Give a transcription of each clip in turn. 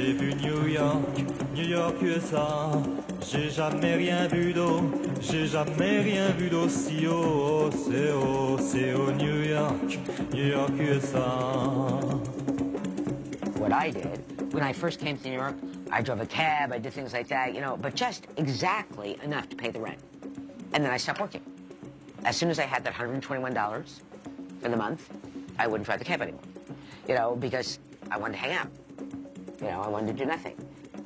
J'ai vu New York, New York USA. J'ai jamais rien vu d'eau, j'ai jamais rien vu d'aussi haut. C'est haut, New York, New York USA. What I did, when I first came to New York, I drove a cab, I did things like that, you know, but just exactly enough to pay the rent. And then I stopped working. As soon as I had that $121 for the month, I wouldn't drive the cab anymore, you know, because I wanted to hang out. You know, I wanted to do nothing.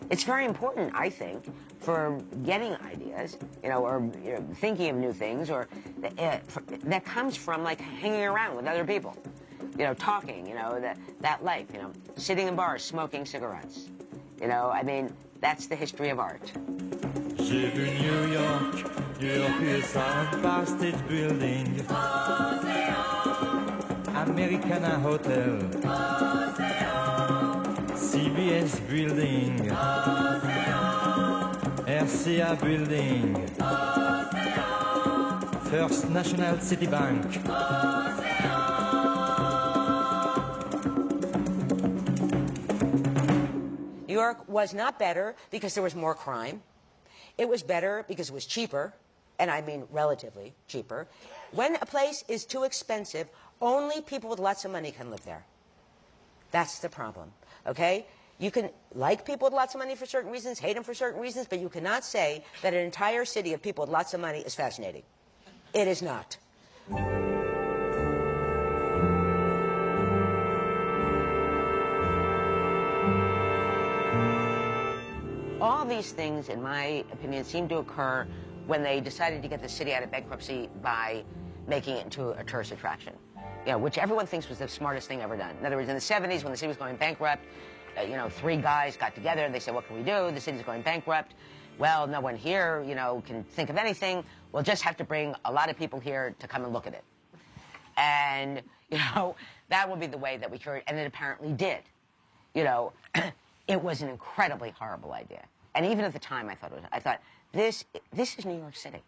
It's very important, I think, for getting ideas, you know, or you know, thinking of new things, or that comes from, like, hanging around with other people. You know, talking, you know, that life, you know, sitting in bars, smoking cigarettes. You know, I mean, that's the history of art. J'ai vu New York, New York USA, Empire State Building, Americana Hotel, CBS Building, RCA Building, First National City Bank. New York was not better because there was more crime. It was better because it was cheaper, and I mean relatively cheaper. When a place is too expensive, only people with lots of money can live there. That's the problem, okay? You can like people with lots of money for certain reasons, hate them for certain reasons, but you cannot say that an entire city of people with lots of money is fascinating. It is not. All these things, in my opinion, seem to occur when they decided to get the city out of bankruptcy by making it into a tourist attraction, you know, which everyone thinks was the smartest thing ever done. In other words, in the 70s, when the city was going bankrupt, you know, three guys got together and they said, what can we do? The city's going bankrupt. Well, no one here, you know, can think of anything. We'll just have to bring a lot of people here to come and look at it. And, you know, that will be the way that we cure it. And it apparently did. You know, it was an incredibly horrible idea. And even at the time, I thought, this is New York City.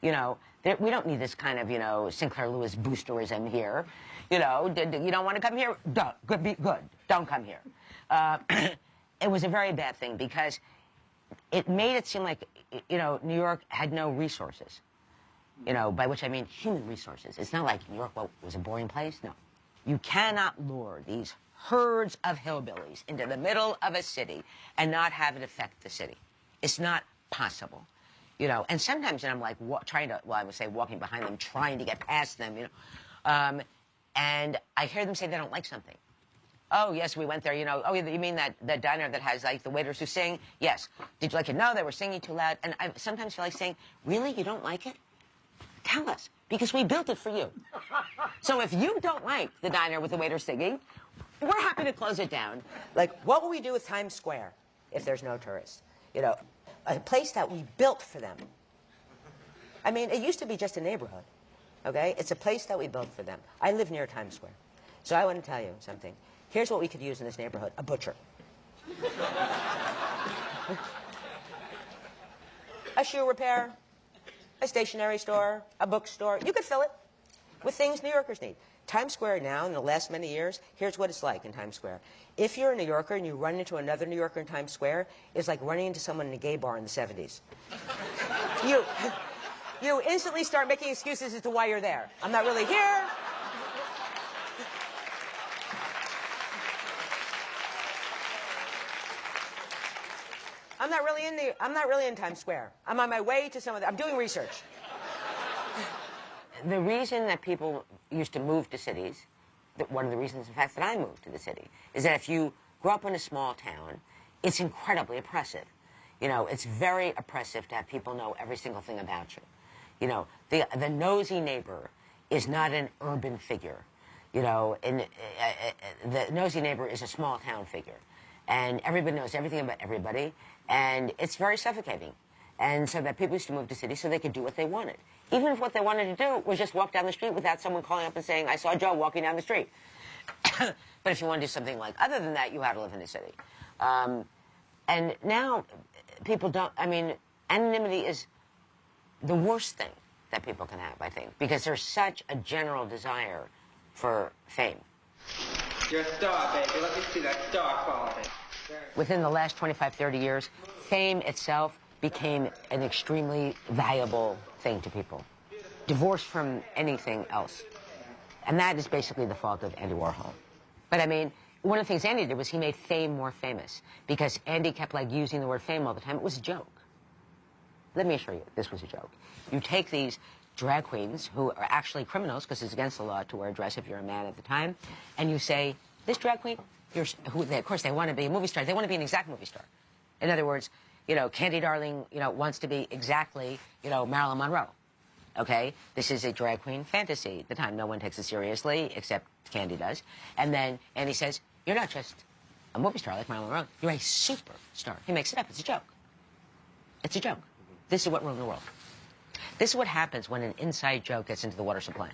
You know, we don't need this kind of, you know, Sinclair Lewis boosterism here. You know, you don't want to come here? Good. Don't come here. It was a very bad thing because it made it seem like, you know, New York had no resources. You know, by which I mean human resources. It's not like New York was a boring place. No. You cannot lure these herds of hillbillies into the middle of a city and not have it affect the city. It's not possible. You know, and sometimes I'm like I would say walking behind them, trying to get past them, you know. And I hear them say they don't like something. Oh, yes, we went there, you know. Oh, you mean that diner that has, like, the waiters who sing? Yes. Did you like it? No, they were singing too loud. And I sometimes feel like saying, really, you don't like it? Tell us, because we built it for you. So if you don't like the diner with the waiter singing, we're happy to close it down. Like, what will we do with Times Square if there's no tourists? You know, a place that we built for them. I mean, it used to be just a neighborhood, okay? It's a place that we built for them. I live near Times Square. So I want to tell you something. Here's what we could use in this neighborhood. A butcher. A shoe repair. A stationery store. A bookstore. You could fill it with things New Yorkers need. Times Square now, in the last many years, here's what it's like in Times Square. If you're a New Yorker and you run into another New Yorker in Times Square, it's like running into someone in a gay bar in the 70s. You instantly start making excuses as to why you're there. I'm not really here. I'm not really in Times Square. I'm on my way to I'm doing research. The reason that people used to move to cities, one of the reasons, in fact, that I moved to the city, is that if you grow up in a small town, it's incredibly oppressive. You know, it's very oppressive to have people know every single thing about you. You know, the nosy neighbor is not an urban figure. You know, the nosy neighbor is a small town figure. And everybody knows everything about everybody, and it's very suffocating. And so that people used to move to cities so they could do what they wanted. Even if what they wanted to do was just walk down the street without someone calling up and saying, I saw Joe walking down the street. But if you want to do something like other than that, you had to live in the city. And now people don't, I mean, anonymity is the worst thing that people can have, I think, because there's such a general desire for fame. You're a star, baby. Let me see that star quality. within the last 25, 30 years, fame itself became an extremely valuable thing to people, divorced from anything else. And that is basically the fault of Andy Warhol. But I mean, one of the things Andy did was he made fame more famous, because Andy kept like using the word fame all the time. It was a joke. Let me assure you, this was a joke. You take these drag queens who are actually criminals, because it's against the law to wear a dress if you're a man at the time, and you say, this drag queen, of course they want to be a movie star. They want to be an exact movie star. In other words, you know, Candy Darling, you know, wants to be exactly, you know, Marilyn Monroe. Okay? This is a drag queen fantasy. At the time, no one takes it seriously, except Candy does. And then Andy says, you're not just a movie star like Marilyn Monroe. You're a superstar. He makes it up. It's a joke. It's a joke. This is what ruined the world. This is what happens when an inside joke gets into the water supply.